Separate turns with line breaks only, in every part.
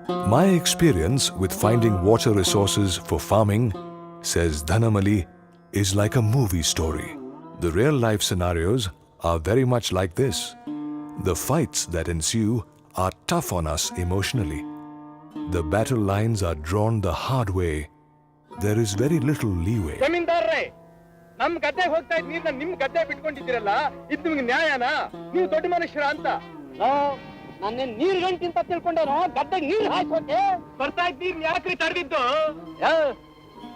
My experience with finding water resources for farming, says Dhanamali, is like a movie story. The real life scenarios are very much like this. The fights that ensue are tough on us emotionally. The battle lines are drawn the hard way. There is very little leeway.
ಜಮೀನ್ದಾರರೇ, ನಮ್ಮ ಗದ್ದೆಗೆ ಹೋಗ್ತಾ ಇದ್ದ ನೀರನ್ನ ನಿಮ್ಮ ಗದ್ದೆ ಬಿಟ್ಕೊಂಡಿದ್ದೀರಲ್ಲ, ಇದು ನಿಮಗೆ ನ್ಯಾಯನಾ? ನೀವು ದೊಡ್ಡ ಮನುಷ್ಯರ ಅಂತ. ನನ್ನ ನೀರ್ ಗಂಟೆ ಅಂತ ತಿಳ್ಕೊಂಡೇನೋ, ಗದ್ದೆಗೆ ನೀರು ಹಾಕೋಕೆ ಬರ್ತಾ ಇದ್ದೀರಿ ಯಾಕ್ರಿ ತಡೆದಿದ್ದು?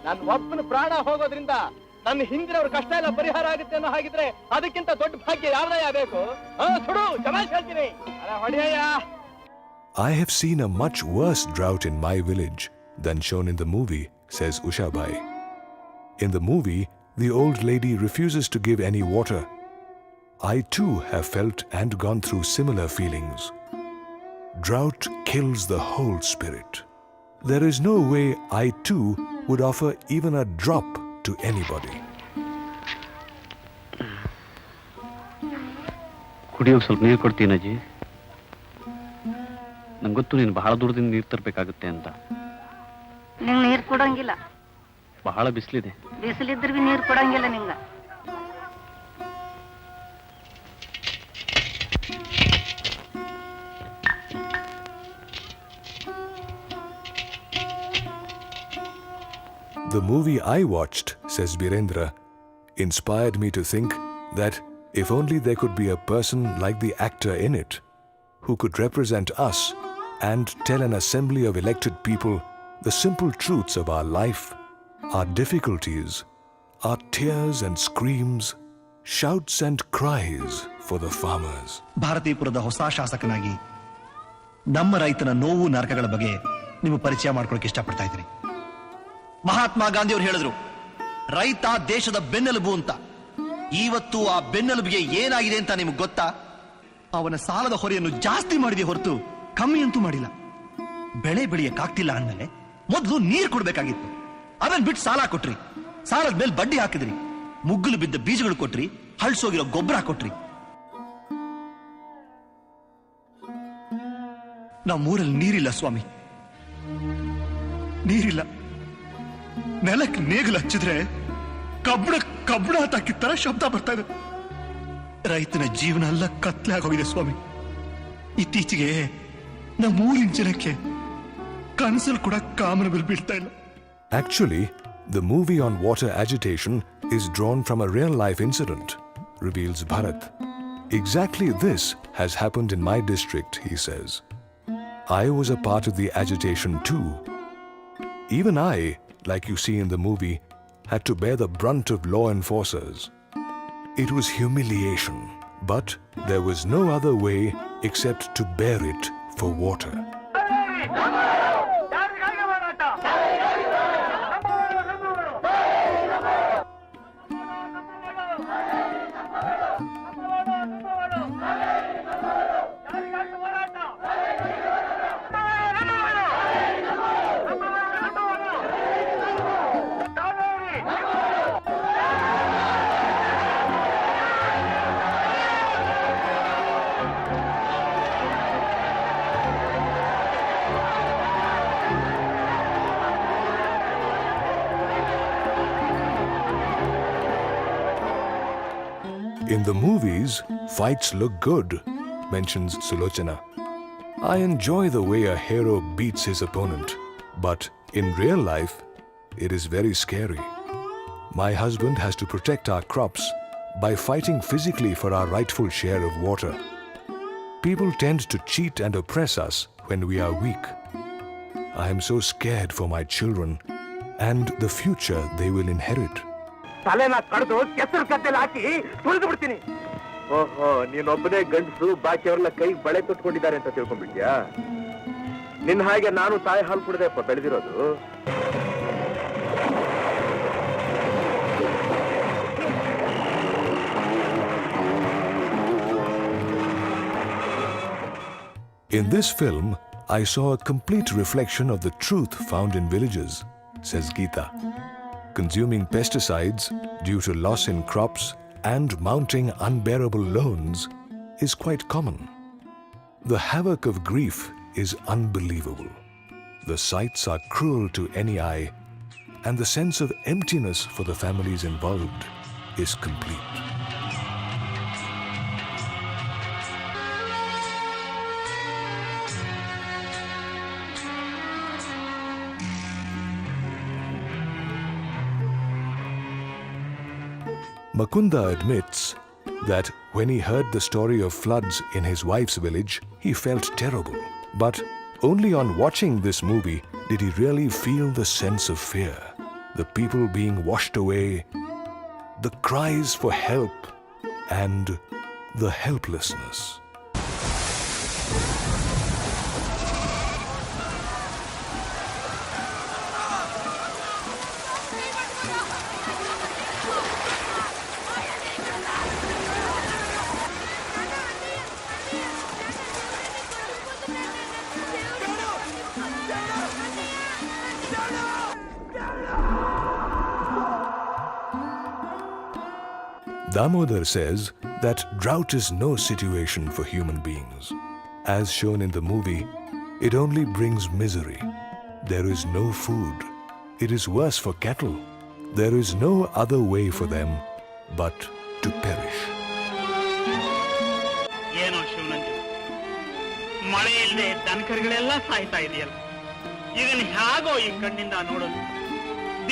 ನನ್ನ ಒಬ್ಬನ ಪ್ರಾಣ ಹೋಗೋದ್ರಿಂದ ನನ್ನ ಹಿಂದಿನವ್ರ ಕಷ್ಟ ಎಲ್ಲ ಪರಿಹಾರ ಆಗುತ್ತೆ ಅನ್ನೋ ಹಾಗಿದ್ರೆ ಅದಕ್ಕಿಂತ ದೊಡ್ಡ ಭಾಗ್ಯ ಯಾವ್ದಯ್ಯ ಬೇಕು? ಸುಡು, ಜಮಾಯಿಸಿ ಹೇಳ್ತೀನಿ. ಹೊಡೆಯಯ್ಯ.
I have seen a much worse drought in my village than shown in the movie, says Ushabai. In the movie, the old lady refuses to give any water. I too have felt and gone through similar feelings. Drought kills the whole spirit. There is no way I too would offer even a drop to anybody.
ಕುಡಿಯೋಕೆ ಸ್ವಲ್ಪ ನೀರು ಕೊಡ್ತೀನಿ ಅಜ್ಜಿ. ನಂಗೆ ಗೊತ್ತು ನೀನು ಬಹಳ ದೂರದಿಂದ ನೀರು ತರಬೇಕಾಗುತ್ತೆ ಅಂತ.
ನಿಂಗೆ ನೀರು ಕೊಡಂಗಿಲ್ಲ.
ಬಹಳ ಬಿಸಿಲಿದೆ.
ಬಿಸಿಲಿದ್ರೆ ನೀರು ಕೊಡಂಗಿಲ್ಲ ನಿಂಗೆ.
The movie I watched, says Birendra, inspired me to think that if only there could be a person like the actor in it, who could represent us and tell an assembly of elected people the simple truths of our life, our difficulties, our tears and screams, shouts and cries for the farmers.
ಭಾರತೀಪುರದ ಹೊಸ ಶಾಸಕನಾಗಿ ನಮ್ಮ ರೈತನ ನೋವು ನರಕಗಳ ಬಗ್ಗೆ ನೀವು ಪರಿಚಯ ಮಾಡ್ಕೊಳ್ಳೋಕೆ ಇಷ್ಟಪಡ್ತಾ ಇದ್ದೀನಿ. ಮಹಾತ್ಮ ಗಾಂಧಿ ಅವರು ಹೇಳಿದ್ರು, ರೈತ ದೇಶದ ಬೆನ್ನೆಲುಬು ಅಂತ. ಇವತ್ತು ಆ ಬೆನ್ನೆಲುಬಿಗೆ ಏನಾಗಿದೆ ಅಂತ ನಿಮ್ಗೆ ಗೊತ್ತಾ? ಅವನ ಸಾಲದ ಹೊರೆಯನ್ನು ಜಾಸ್ತಿ ಮಾಡಿದೆ ಹೊರತು ಕಮ್ಮಿ ಅಂತೂ ಮಾಡಿಲ್ಲ. ಬೆಳೆ ಬೆಳೆಯಕ್ಕಾಗ್ತಿಲ್ಲ ಅಂದಮೇಲೆ ಮೊದಲು ನೀರು ಕೊಡ್ಬೇಕಾಗಿತ್ತು. ಅದನ್ನ ಬಿಟ್ಟು ಸಾಲ ಕೊಟ್ರಿ, ಸಾಲದ ಮೇಲೆ ಬಡ್ಡಿ ಹಾಕಿದ್ರಿ, ಮುಗ್ಗಲು ಬಿದ್ದ ಬೀಜಗಳು ಕೊಟ್ರಿ, ಹಳ್ಸೋಗಿರೋ ಗೊಬ್ಬರ ಕೊಟ್ರಿ. ನಮ್ಮೂರಲ್ಲಿ ನೀರಿಲ್ಲ ಸ್ವಾಮಿ, ನೀರಿಲ್ಲ. ನೆಲಕ್ಕೆ ನೇಗಿಲು ಹಚ್ಚಿದ್ರೆ ಕಬ್ಬಣ ತಾಕಿದ ತರ ಶಬ್ದ ಬರ್ತಾ ಇದೆ. ರೈತನ ಜೀವನ ಎಲ್ಲ ಕತ್ಲೆ ಆಗೋಗಿದೆ ಸ್ವಾಮಿ. ಇತ್ತೀಚೆಗೆ ನಮ್ಮೂರಿನ ಜನಕ್ಕೆ ಕನಸಲ್ಲಿ ಕೂಡ ಕಾಮನ ಬಿಲ್ ಬೀಳ್ತಾ ಇಲ್ಲ.
Actually, the movie on water agitation is drawn from a real-life incident, reveals Bharat. Exactly this has happened in my district, he says. I was a part of the agitation too. Even I, like you see in the movie, had to bear the brunt of law enforcers. It was humiliation, but there was no other way except to bear it for water. In the movies, fights look good, mentions Sulochana. I enjoy the way a hero beats his opponent, but in real life, it is very scary. My husband has to protect our crops by fighting physically for our rightful share of water. People tend to cheat and oppress us when we are weak. I am so scared for my children and the future they will inherit.
ತಲೆನ ಕಡ್ದು ಕೆಸರು ಕತ್ತಲ್ಲಿ ಹಾಕಿ ತುಳಿದು ಬಿಡ್ತೀನಿ. ಓಹೋ, ನೀನೊಬ್ಬನೇ ಗಂಡಸು, ಬಾಕಿಯವರೆಲ್ಲ ಕೈ ಬಳೆ ತೊಟ್ಕೊಂಡಿದ್ದಾರೆ ಅಂತ ತಿಳ್ಕೊಂಡ್ಬಿಟ್ಯಾ? ನಿನ್ನ ಹಾಗೆ ನಾನು ತಾಯಿ ಹಾಲು ಕುಡ್ದೆಪ್ಪ ಬೆಳೆದಿರೋದು.
In this film, I saw a complete reflection of the truth found in villages, says Geeta. Consuming pesticides due to loss in crops and mounting unbearable loans is quite common. The havoc of grief is unbelievable. the sights are cruel to any eye, and the sense of emptiness for the families involved is complete. Makunda admits that when he heard the story of floods in his wife's village, he felt terrible. But only on watching this movie did he really feel the sense of fear, the people being washed away, the cries for help, and the helplessness. Damodar says that drought is no situation for human beings. As shown in the movie, it only brings misery. There is no food. It is worse for cattle. There is no other way for them but to perish.
ಏನೋ ಶಿವನಂಜು, ಮಳೆ ಇಲ್ಲದೆ ದನಕರುಗಳೆಲ್ಲ ಸಾಯ್ತಾ ಇದೆಯಲ್ಲ, ಇದನ್ನ ಹೇಗೋ ಈ ಕಣ್ಣಿಂದ ನೋಡೋದು.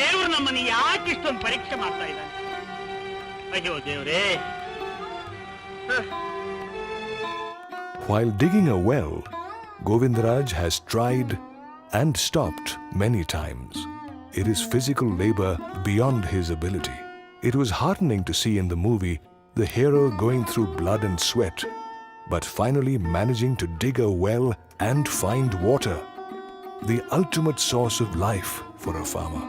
ದೇವರು ನಮ್ಮನ್ನು ಯಾಕೆ ಇಷ್ಟೊಂದು ಪರೀಕ್ಷೆ ಮಾಡ್ತಾ ಇದ್ದಾನೆ? ಅಯ್ಯೋ ದೇವರೇ.
While digging a well, Govindaraj has tried and stopped many times. It is physical labor beyond his ability. It was heartening to see in the movie the hero going through blood and sweat, but finally managing to dig a well and find water, the ultimate source of life for a farmer.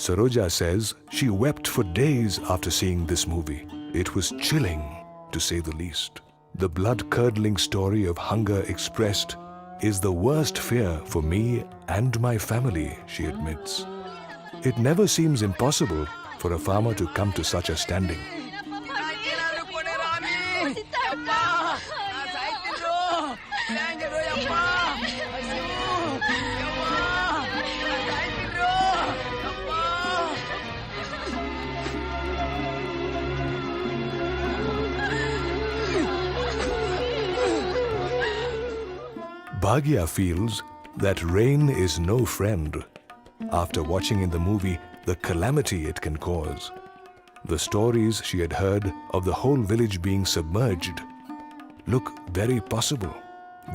Saroja says she wept for days after seeing this movie. It was chilling, to say the least. The blood-curdling story of hunger expressed is the worst fear for me and my family, she admits. It never seems impossible for a farmer to come to such a standing. Bhagya feels that rain is no friend after watching in the movie the calamity it can cause. The stories she had heard of the whole village being submerged look very possible.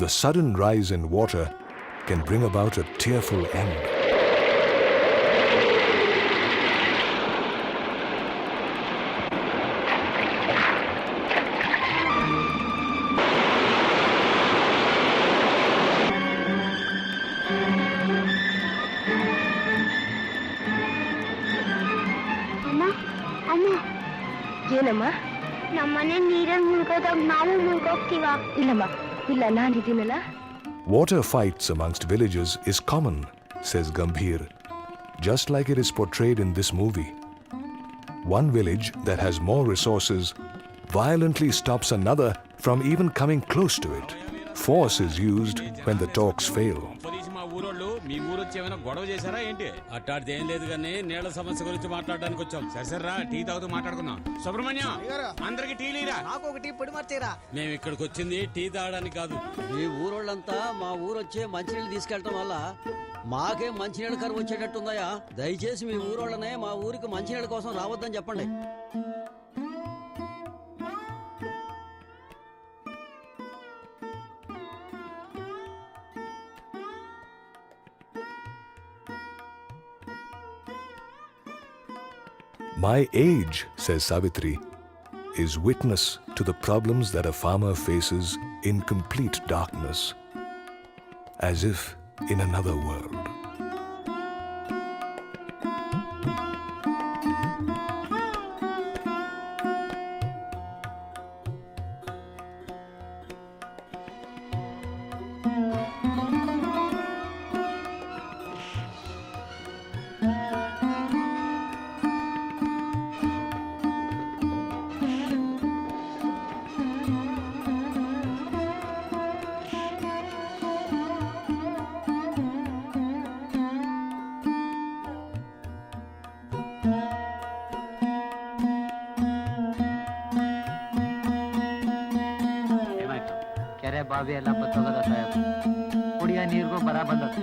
The sudden rise in water can bring about a tearful end.
ಏನಮ್ಮ, ನಮ್ಮನೆ ನೀರಲ್ಲಿ ಮುಳುಗೋದಾಗ ನಾವು ಮುಳುಗೋಗ್ತೀವಾ? ಇಲ್ಲಮ್ಮ, ಇಲ್ಲ, ನಾನಿದ್ದೀನಲ್ಲ.
Water fights amongst villages is common, says Gambhir, just like it is portrayed in this movie. One village that has more resources violently stops another from even coming close to it. Force is used when the talks fail.
మీ ఊరు వచ్చి ఏమైనా గొడవ చేశారా ఏంటి? అట్టాడితే ఏం లేదు కానీ నీళ్ల సమస్య గురించి మాట్లాడడానికి వచ్చాం. సరేసరా, టీ తాగుతూ మాట్లాడుకుందాం. సుబ్రహ్మణ్యం, అందరికి టీ లీరా. నాకు ఒక టీ పొడి మార్చేరా. మేము ఇక్కడికి వచ్చింది టీ తాగడానికి కాదు.
మీ ఊరోళ్ళంతా మా ఊరు వచ్చే మంచినీళ్ళు తీసుకెళ్లటం వల్ల మాకే మంచినీళ్ళ కరువు వచ్చేటట్టుందయా. దయచేసి మీ ఊరోళ్ళనే మా ఊరికి మంచినీళ్ళ కోసం రావద్దని చెప్పండి.
My age, says Savitri, is witness to the problems that a farmer faces in complete darkness, as if in another world.
ಕೆರೆ ಬಾವಿ ಎಲ್ಲ ಬತ್ತೋಗದ ಸಾಹೇಬ್ ಕುಡಿಯ ನೀರ್ಗೂ ಬರ ಬಂದದ